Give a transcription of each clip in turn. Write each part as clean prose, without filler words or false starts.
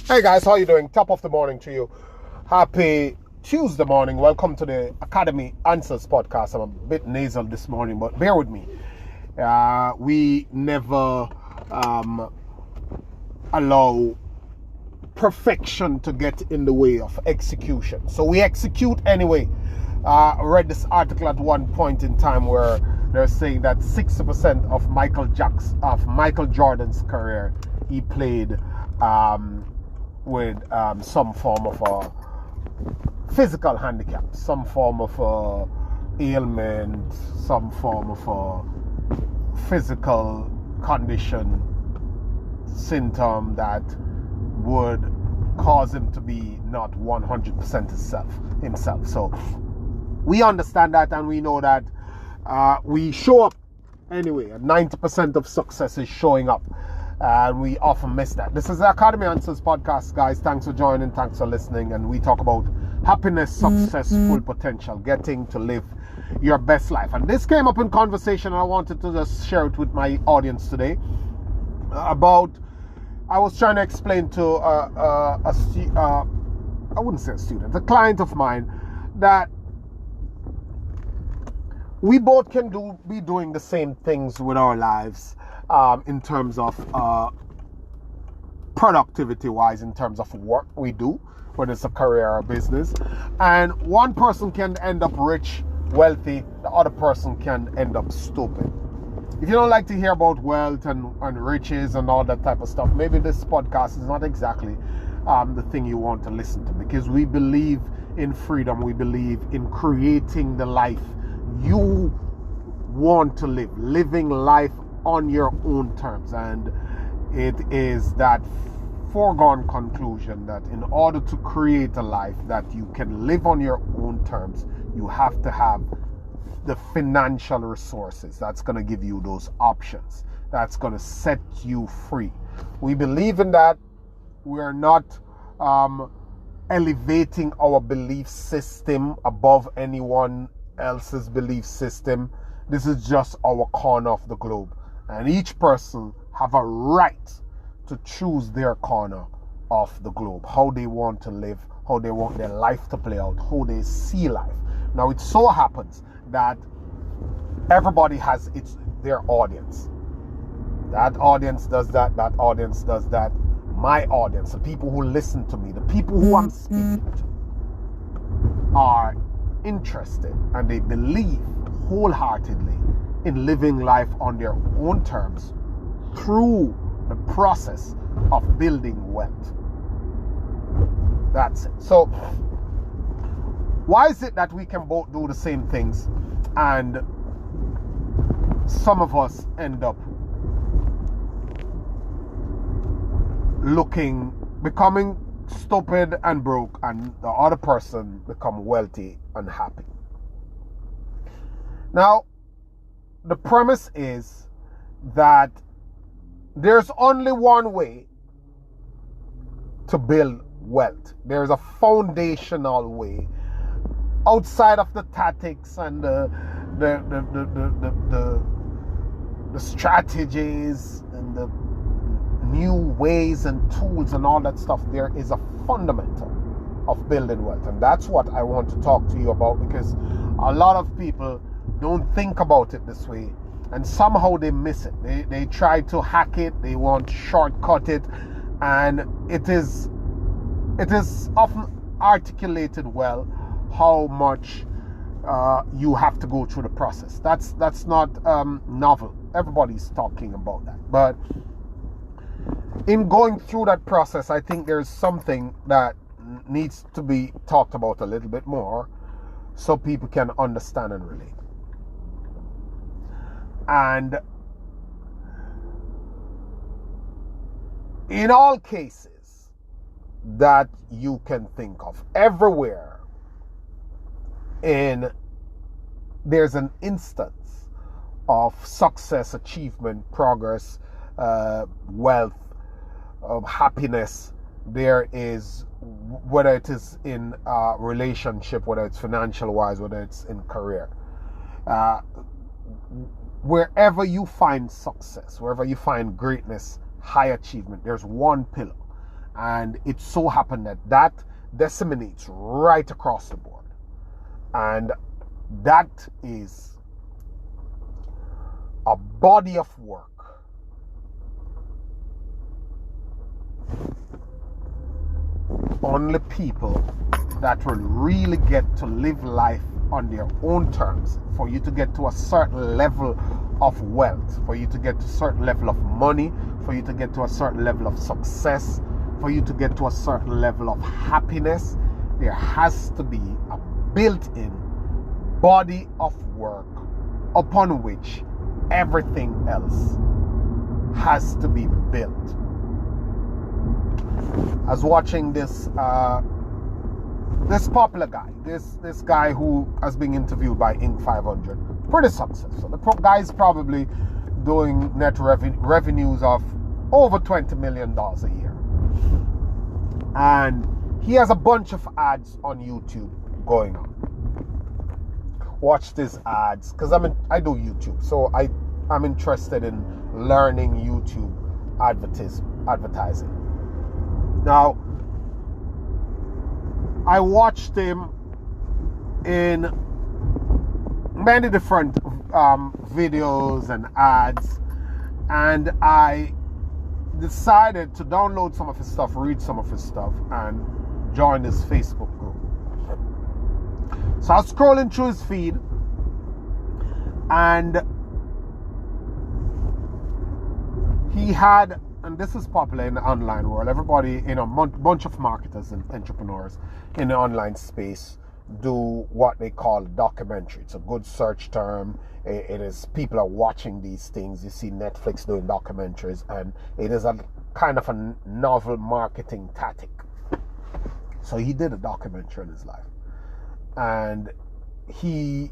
Hey guys, how you doing? Top of the morning to you. Happy Tuesday morning. Welcome to the Academy Answers podcast. I'm a bit nasal this morning, but bear with me. We never allow perfection to get in the way of execution. So we execute anyway. I read this article at one point in time where they're saying that 60% of Michael Jordan's career, he played with some form of a physical handicap, some form of a ailment, some form of a physical condition, symptom that would cause him to be not 100% himself. So we understand that, and we know that we show up anyway. 90% of success is showing up, and we often miss that. This is the Academy Answers podcast, guys. Thanks for joining, thanks for listening, and we talk about happiness, success, full potential, getting to live your best life. And this came up in conversation, and I wanted to just share it with my audience today about, I was trying to explain to I wouldn't say a student, a client of mine, that we both can be doing the same things with our lives in terms of productivity wise, in terms of work we do, whether it's a career or a business. And one person can end up rich, wealthy, the other person can end up stupid. If you don't like to hear about wealth and riches and all that type of stuff, maybe this podcast is not exactly the thing you want to listen to, because we believe in freedom. We believe in creating the life you want to live, living life on your own terms. And it is that foregone conclusion that in order to create a life that you can live on your own terms, you have to have the financial resources that's going to give you those options, that's going to set you free. We believe in that. We're not elevating our belief system above anyone else's belief system. This is just our corner of the globe, and each person have a right to choose their corner of the globe, how they want to live, how they want their life to play out, how they see life. Now, it so happens that everybody has their audience. That audience does that, that audience does that. My audience, the people who listen to me, the people who I'm speaking to, are interested and they believe wholeheartedly in living life on their own terms through the process of building wealth. That's it. So why is it that we can both do the same things and some of us end up becoming stupid and broke, and the other person become wealthy and happy? Now, the premise is that there's only one way to build wealth. There's a foundational way outside of the tactics and the strategies and the new ways and tools and all that stuff. There is a fundamental of building wealth, and that's what I want to talk to you about, because a lot of people don't think about it this way, and somehow they miss it. They try to hack it, they want to shortcut it, and it is often articulated well how much you have to go through the process. That's not novel. Everybody's talking about that. But in going through that process, I think there's something that needs to be talked about a little bit more so people can understand and relate. And in all cases that you can think of, everywhere there's an instance of success, achievement, progress, wealth, happiness. There is, whether it is in a relationship, whether it's financial wise, whether it's in career, wherever you find success, wherever you find greatness, high achievement, there's one pillar, And it so happened that that disseminates right across the board. And that is a body of work only people that will really get to live life on their own terms, for you to get to a certain level of wealth, for you to get to a certain level of money, for you to get to a certain level of success, for you to get to a certain level of happiness, there has to be a built-in body of work upon which everything else has to be built. I was watching this popular guy, this guy who has been interviewed by Inc. 500, pretty successful. The guy's probably doing net revenues of over $20 million a year, and he has a bunch of ads on YouTube going on. Watch these ads, because I do YouTube, so I'm interested in learning YouTube advertising. Now, I watched him in many different videos and ads, and I decided to download some of his stuff, read some of his stuff, and join his Facebook group. So I was scrolling through his feed, and he had, and this is popular in the online world, everybody, bunch of marketers and entrepreneurs in the online space do what they call documentary. It's a good search term. It is, people are watching these things. You see Netflix doing documentaries, and it is a kind of a novel marketing tactic. So he did a documentary in his life, and he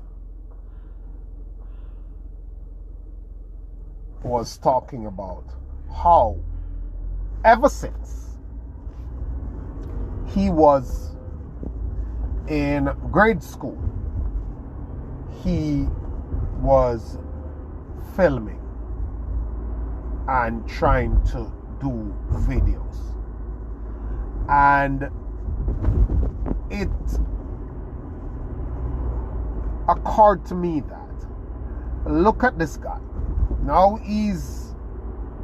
was talking about how ever since he was in grade school, he was filming and trying to do videos, and it occurred to me that, look at this guy, now he's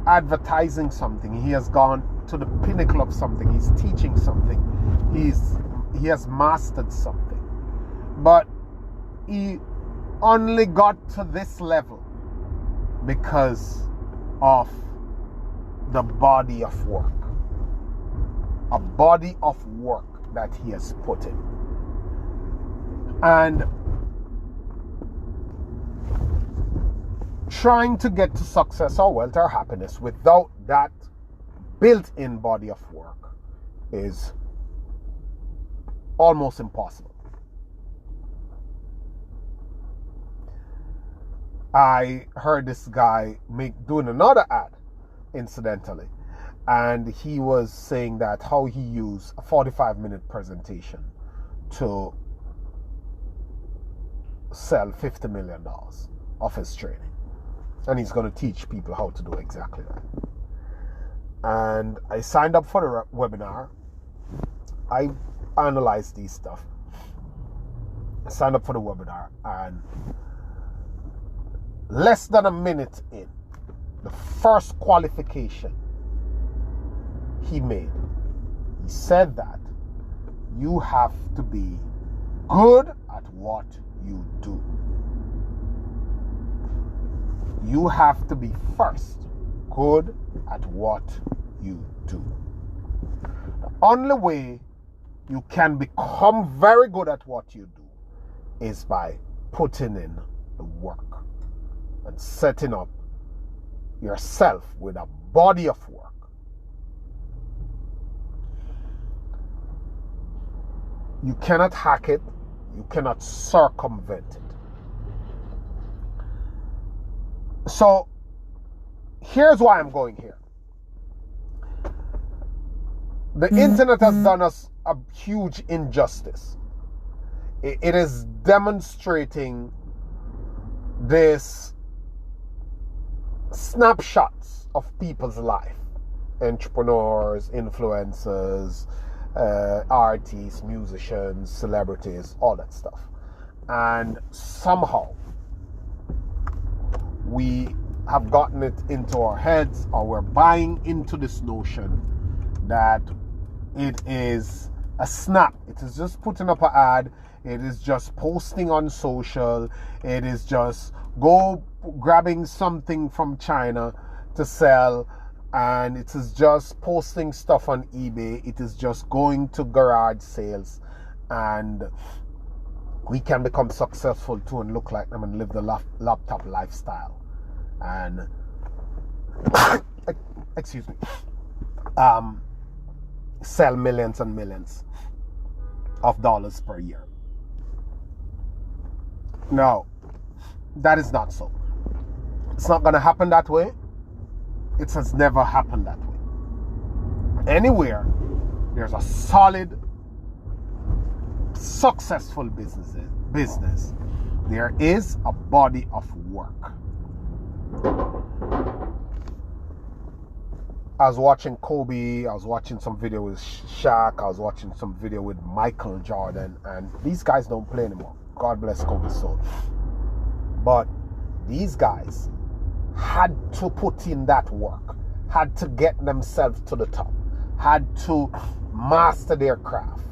advertising something, he has gone to the pinnacle of something, he's teaching something, he has mastered something, but he only got to this level because of the body of work, a body of work that he has put in. And trying to get to success or wealth or happiness without that built-in body of work is almost impossible. I heard this guy doing another ad, incidentally, and he was saying that how he used a 45-minute presentation to sell $50 million of his training. And he's going to teach people how to do exactly that. And I signed up for the webinar. I analyzed these stuff. I signed up for the webinar, and less than a minute in, the first qualification he made, he said that you have to be good at what you do. You have to be first good at what you do. The only way you can become very good at what you do is by putting in the work and setting up yourself with a body of work. You cannot hack it. You cannot circumvent it. So here's why I'm going here. The internet has done us a huge injustice. It is demonstrating this snapshots of people's life entrepreneurs, influencers, artists, musicians, celebrities, all that stuff. And somehow we have gotten it into our heads, or we're buying into this notion that it is a snap. It is just putting up an ad. It is just posting on social. It is just go grabbing something from China to sell, and it is just posting stuff on eBay. It is just going to garage sales, and we can become successful too and look like them and live the laptop lifestyle and excuse me, sell millions and millions of dollars per year. No, that is not so. It's not going to happen that way. It has never happened that way. Anywhere there's a solid, successful business, there is a body of work. I was watching Kobe, I was watching some video with Shaq, I was watching some video with Michael Jordan, and these guys don't play anymore. God bless Kobe's soul. But these guys had to put in that work, had to get themselves to the top, had to master their craft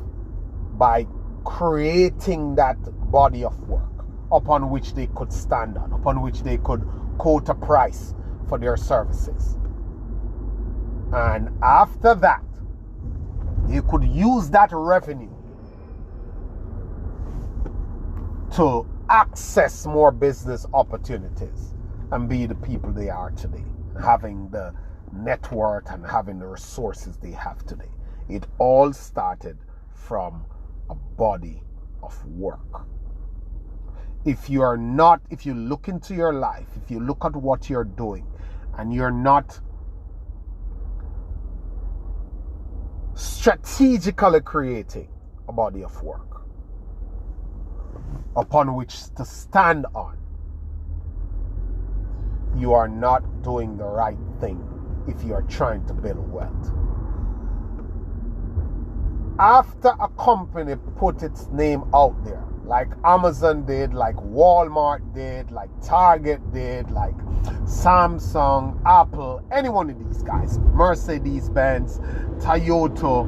by creating that body of work upon which they could stand on, upon which they could quote a price for their services. And after that, you could use that revenue to access more business opportunities and be the people they are today, having the net worth and having the resources they have today. It all started from a body of work. If you look into your life, if you look at what you're doing, and you're not strategically creating a body of work upon which to stand on, you are not doing the right thing if you are trying to build wealth. After a company put its name out there, like Amazon did, like Walmart did, like Target did, like Samsung, Apple, any one of these guys, Mercedes-Benz, Toyota,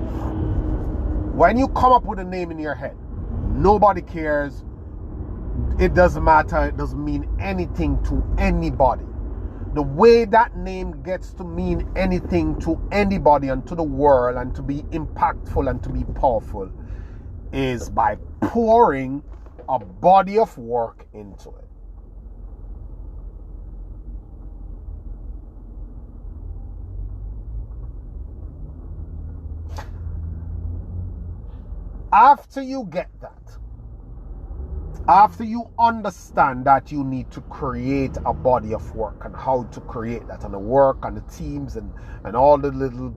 when you come up with a name in your head, nobody cares. It doesn't matter. It doesn't mean anything to anybody. The way that name gets to mean anything to anybody and to the world and to be impactful and to be powerful is by pouring a body of work into it. After you get that, after you understand that you need to create a body of work and how to create that and the work and the teams and all the little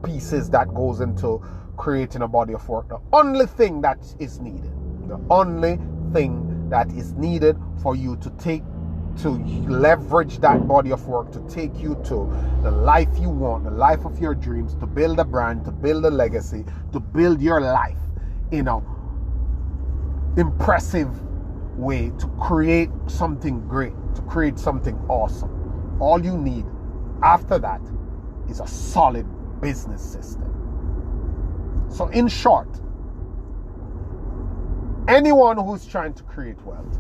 pieces that goes into creating a body of work, the only thing that is needed for you to leverage that body of work to take you to the life you want, the life of your dreams, to build a brand, to build a legacy, to build your life in a impressive way, to create something great, to create something awesome. All you need after that is a solid business system. So in short, anyone who's trying to create wealth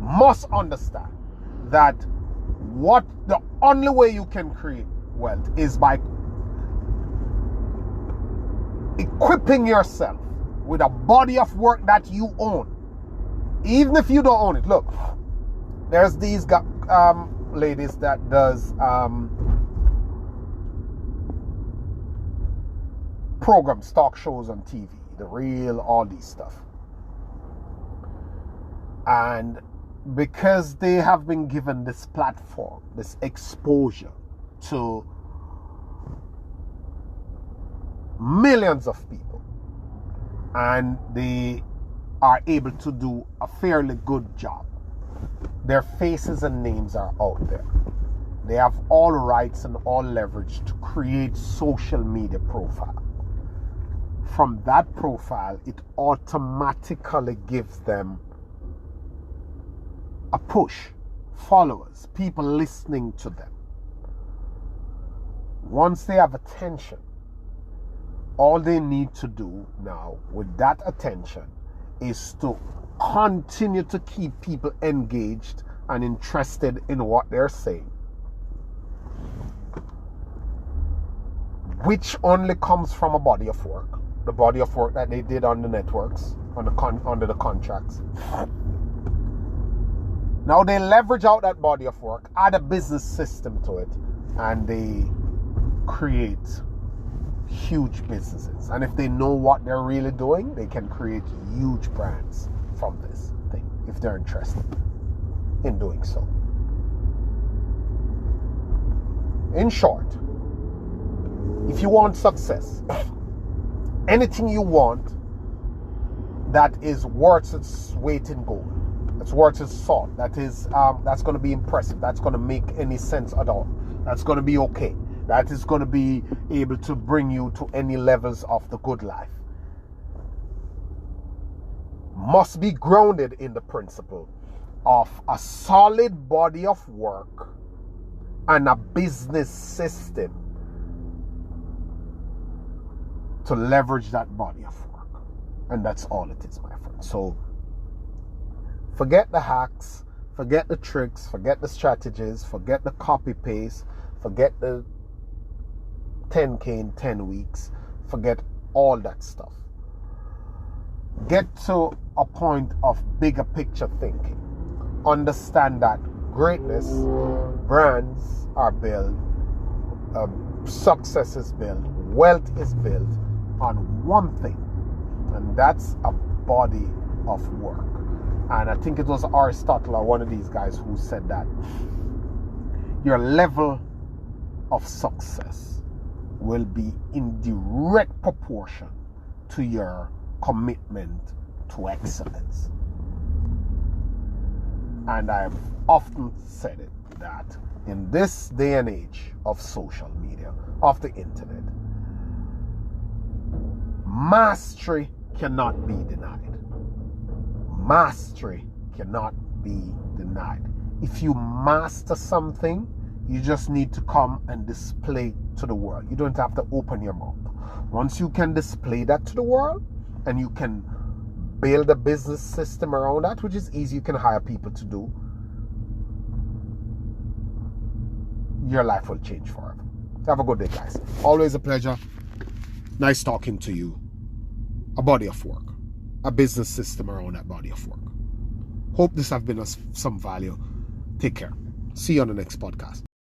must understand that the only way you can create wealth is by equipping yourself with a body of work that you own, even if you don't own it. Look, there's these ladies that does programs, talk shows on TV, The Real, all these stuff. And because they have been given this platform, this exposure to millions of people, and they are able to do a fairly good job, their faces and names are out there. they have all rights and all leverage to create social media profile. From that profile, it automatically gives them a push, followers, people listening to them. Once they have attention, all they need to do now with that attention is to continue to keep people engaged and interested in what they're saying, which only comes from a body of work, the body of work that they did on the networks, under the contracts. Now they leverage out that body of work, add a business system to it, and they create huge businesses. And if they know what they're really doing, they can create huge brands from this thing, if they're interested in doing so. In short, if you want success, anything you want that is worth its weight in gold, that's worth its salt, that's going to be impressive, that's going to make any sense at all, that's going to be okay, that is going to be able to bring you to any levels of the good life, must be grounded in the principle of a solid body of work and a business system to leverage that body of work. And that's all it is, my friend. So forget the hacks, forget the tricks, forget the strategies, forget the copy paste, forget the 10K in 10 weeks, forget all that stuff. Get to a point of bigger picture thinking. Understand that greatness, brands are built, success is built, wealth is built on one thing, and that's a body of work. And I think it was Aristotle or one of these guys who said that your level of success will be in direct proportion to your commitment to excellence. And I've often said it, that in this day and age of social media, of the internet, mastery cannot be denied. Mastery cannot be denied. If you master something, you just need to come and display to the world. You don't have to open your mouth. Once you can display that to the world, and you can build a business system around that, which is easy, you can hire people to do, your life will change forever. Have a good day, guys. Always a pleasure. Nice talking to you. A body of work, a business system around that body of work. Hope this has been of some value. Take care. See you on the next podcast.